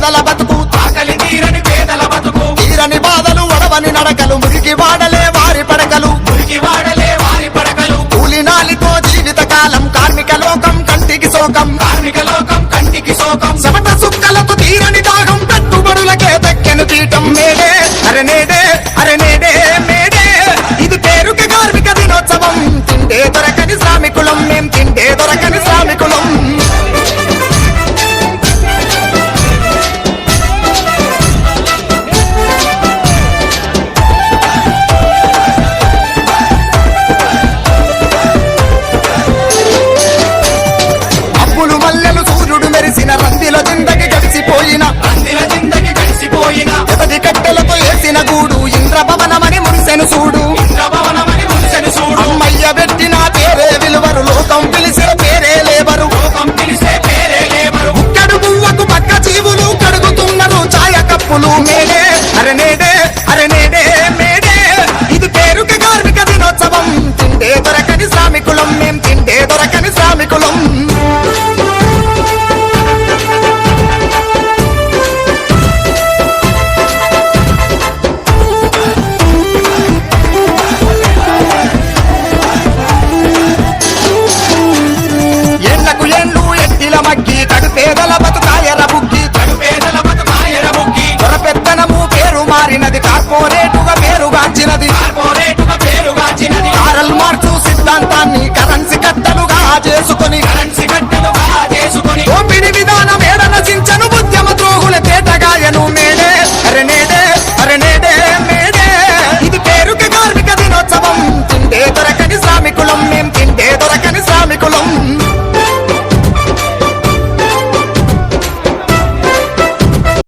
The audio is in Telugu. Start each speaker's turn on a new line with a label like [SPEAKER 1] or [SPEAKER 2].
[SPEAKER 1] పేదల బతుకు
[SPEAKER 2] ఆకలి తీరని పేదల బతుకు
[SPEAKER 1] తీరని బాధలు వడవని నడకలు మురికి వాడలే వారి పడకలు
[SPEAKER 2] మురికి వాడలే వారి పడకలు
[SPEAKER 1] కూలినాలితో జీవిత కాలం కార్మిక లోకం కంటికి శోకం
[SPEAKER 2] కార్మిక లోకం కంటికి శోకం
[SPEAKER 1] చెమట సుక్కలకు తీరని దాహం పెట్టుబడులకే దక్కెను తీయటం మేడే అరనేడే అరనేడే మేడే ఇది పేరుకి కార్మిక దినోత్సవం తిండే దొరకని శ్రామికులం మేం తిండే దొరకని శ్రామికులం అప్పులు మల్లెలు సూర్యుడు మెరిసిన రందిల జిందగి గడిచిపోయిన
[SPEAKER 2] అందిల జిందగి కలిసిపోయిన
[SPEAKER 1] ఎదటి కట్టెలతో వేసిన గూడు ఇంద్రభవనమని మురిసెను చూడు
[SPEAKER 2] ఇంద్రభవనమని మురిసెను చూడు
[SPEAKER 1] అమ్మయ్య పెట్టిన పేరే విలువరు లోకం పిలిసే పేరే లేవరు
[SPEAKER 2] లోకం పిలిసే పేరే లేబరు
[SPEAKER 1] కడు పువ్వకు పక్క జీవులు కడుగుతున్నారు ఛాయ కప్పులు మేడే అరనేడే అరనేడే మేడే ఇది పేరుకి కార్మిక దినోత్సవం తిండే దొరకని శ్రామికులం మేం తిండే దొరకని శ్రామికులం ఏళ్లకు ఏళ్ళు ఎత్తిల మగ్గి కడు పేదల బతుకాయర బుగ్గి
[SPEAKER 2] పేదల బతుకాయర బుక్కి
[SPEAKER 1] దొరపెత్తనము పేరు మారినది కార్పొరేటుగా పేరుగాంచినది
[SPEAKER 2] కార్పొరేటుగా పేరుగాచినది
[SPEAKER 1] కారల్ మార్క్స్ సిద్ధాంతాన్ని కరెన్సీ కట్టలుగా చేసుకు